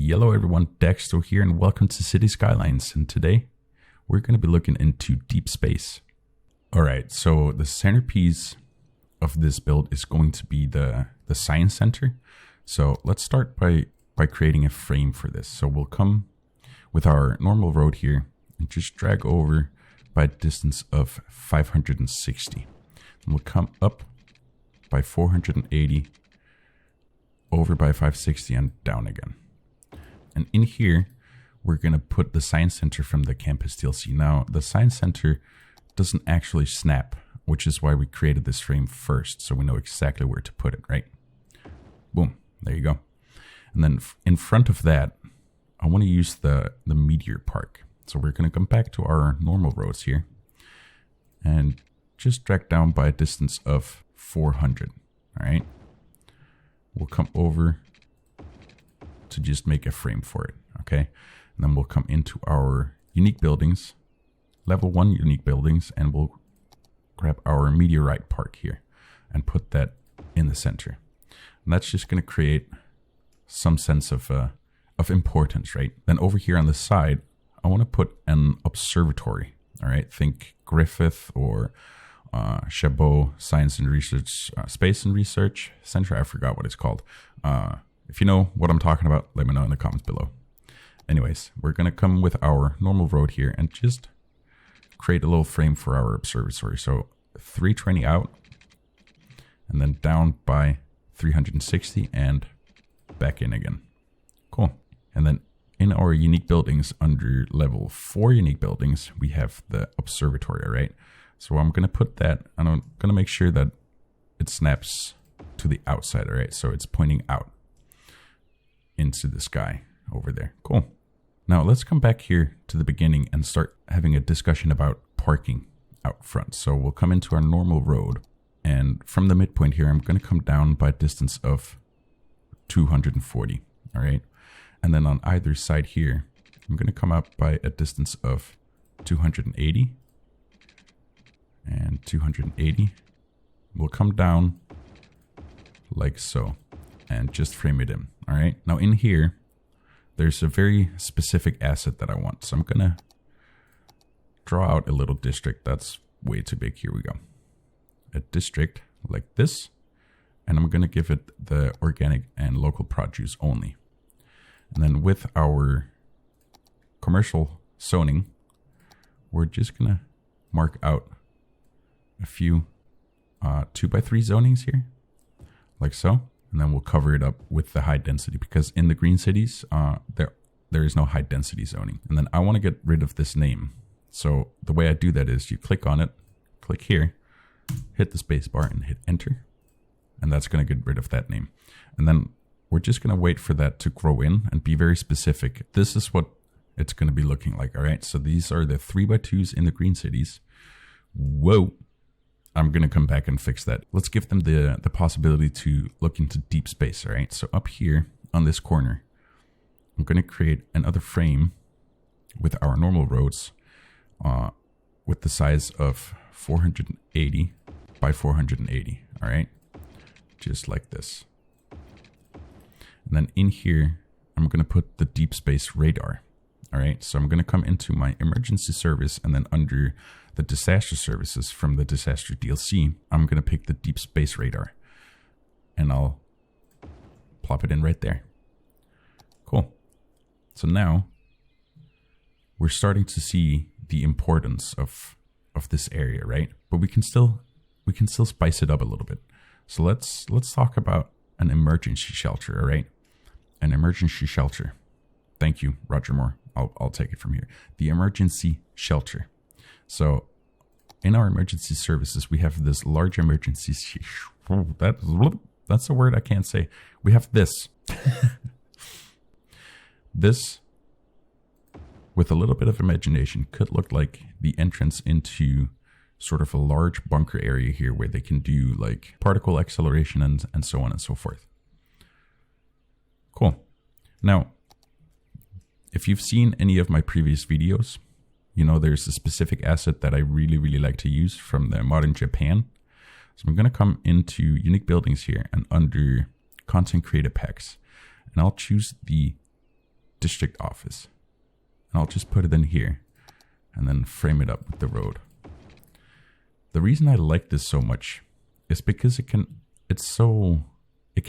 Hello everyone, Dexter here and welcome to City Skylines, and today we're going to be looking into deep space. Alright, so the centerpiece of this build is going to be the science center. So let's start by creating a frame for this. So we'll come with our normal road here and just drag over by a distance of 560. And we'll come up by 480, over by 560 and down again. And in here, we're going to put the Science Center from the campus DLC. Now, the Science Center doesn't actually snap, which is why we created this frame first, so we know exactly where to put it, right? Boom, there you go. And then in front of that, I want to use the Meteor Park. So we're going to come back to our normal roads here and just drag down by a distance of 400, all right? We'll come over to just make a frame for it, okay? And then we'll come into our unique buildings, level 1 unique buildings, and we'll grab our meteorite park here and put that in the center. And that's just going to create some sense of importance, right? Then over here on the side, I want to put an observatory, all right? Think Griffith or Chabot Science and Research, Space and Research Center. I forgot what it's called. If you know what I'm talking about, let me know in the comments below. Anyways, we're going to come with our normal road here and just create a little frame for our observatory. So 320 out and then down by 360 and back in again. Cool. And then in our unique buildings, under level 4 unique buildings, we have the observatory, all right? So I'm going to put that, and I'm going to make sure that it snaps to the outside, all right? So it's pointing out into the sky over there. Cool. Now let's come back here to the beginning and start having a discussion about parking out front. So we'll come into our normal road, and from the midpoint here, I'm going to come down by a distance of 240, all right? And then on either side here, I'm going to come up by a distance of 280 and 280. We'll come down like so and just frame it in, all right? Now in here, there's a very specific asset that I want. So I'm going to draw out a little district. That's way too big. Here we go. A district like this. And I'm going to give it the organic and local produce only. And then with our commercial zoning, we're just going to mark out a few 2x3 zonings here, like so. And then we'll cover it up with the high density, because in the green cities, there is no high density zoning. And then I want to get rid of this name. So the way I do that is you click on it, click here, hit the space bar and hit enter. And that's going to get rid of that name. And then we're just going to wait for that to grow in and be very specific. This is what it's going to be looking like. All right. So these are the 3x2s in the green cities. Whoa. I'm going to come back and fix that. Let's give them the possibility to look into deep space. All right. So up here on this corner, I'm going to create another frame with our normal roads with the size of 480 by 480. All right. Just like this. And then in here, I'm going to put the deep space radar. All right. So I'm going to come into my emergency service, and then under the disaster services from the disaster DLC, I'm going to pick the deep space radar and I'll plop it in right there. Cool. So now we're starting to see the importance of this area, right? But we can still spice it up a little bit. So let's talk about an emergency shelter, all right? An emergency shelter. Thank you, Roger Moore. I'll take it from here. The emergency shelter. So in our emergency services, we have this large emergency. That's a word I can't say. We have this. This, with a little bit of imagination, could look like the entrance into sort of a large bunker area here where they can do like particle acceleration and so on and so forth. Cool. Now, if you've seen any of my previous videos, you know there's a specific asset that I really, really like to use from the mod in Japan. So I'm going to come into unique buildings here and under content creator packs, and I'll choose the district office. And I'll just put it in here and then frame it up with the road. The reason I like this so much is because it can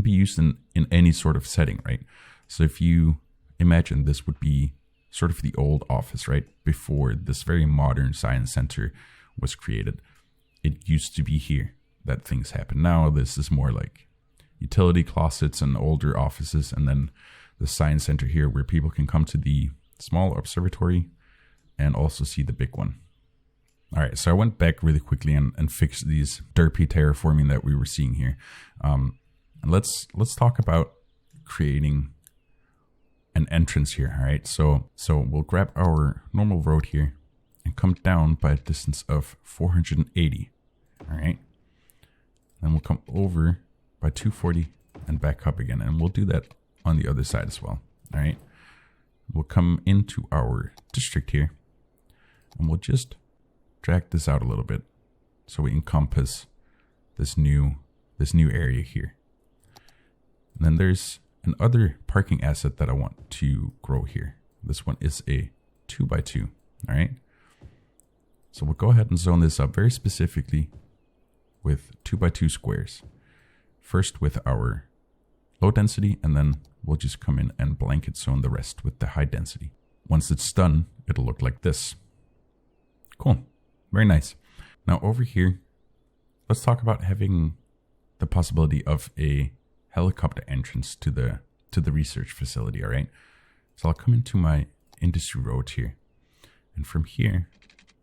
be used in any sort of setting, right? So if you imagine this would be sort of the old office, right? Before this very modern science center was created. It used to be here that things happen. Now this is more like utility closets and older offices, and then the science center here where people can come to the small observatory and also see the big one. All right, so I went back really quickly and fixed these derpy terraforming that we were seeing here. And let's talk about creating an entrance here. All right, so we'll grab our normal road here and come down by a distance of 480. All right, then we'll come over by 240 and back up again, and we'll do that on the other side as well. All right, we'll come into our district here, and we'll just drag this out a little bit so we encompass this new area here. And then there's another parking asset that I want to grow here. This one is a 2x2. All right, so we'll go ahead and zone this up very specifically with 2x2 squares. First with our low density, and then we'll just come in and blanket zone the rest with the high density. Once it's done, it'll look like this. Cool. Very nice. Now over here, let's talk about having the possibility of a helicopter entrance to the research facility. All right. So I'll come into my industry road here, and from here,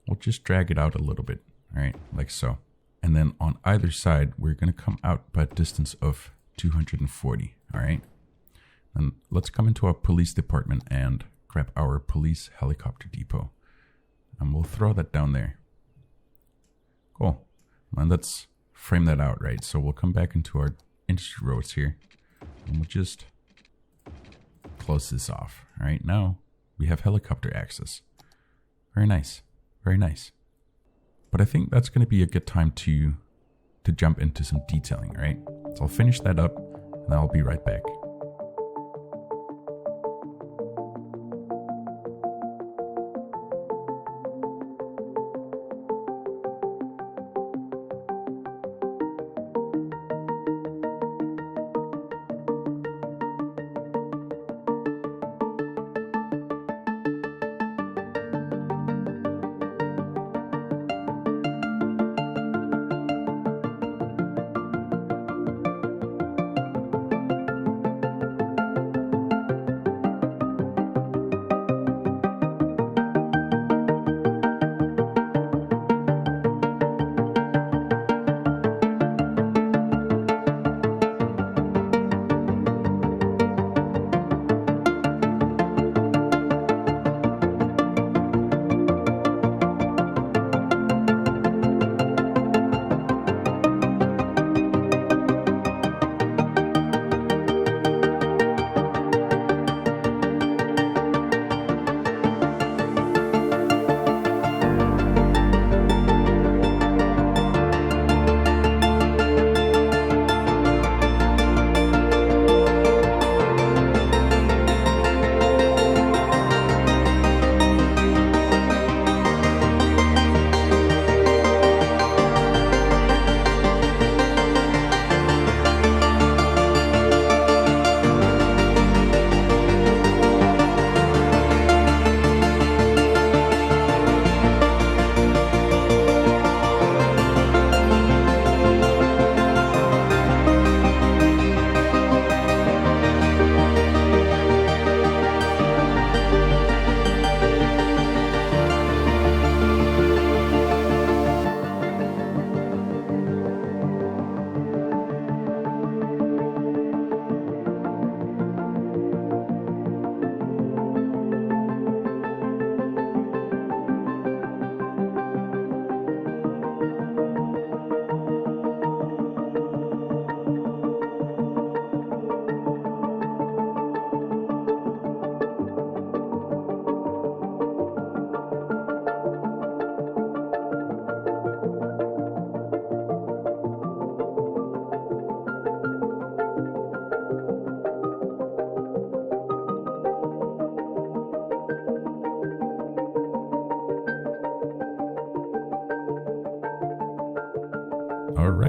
we'll just drag it out a little bit. All right, like so. And then on either side, we're going to come out by a distance of 240. All right. And let's come into our police department and grab our police helicopter depot. And we'll throw that down there. Cool. And let's frame that out, right? So we'll come back into our industry roads here, and we'll just close this off. All right. Now we have helicopter access. Very nice. Very nice. But I think that's going to be a good time to jump into some detailing, right? So I'll finish that up, and I'll be right back.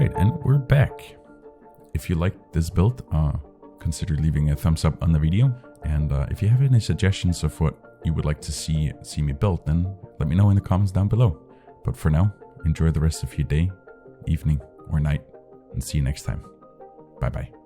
right, and we're back. If you liked this build, consider leaving a thumbs up on the video. And if you have any suggestions of what you would like to see me build, then let me know in the comments down below. But for now, enjoy the rest of your day, evening, or night, and see you next time. Bye bye.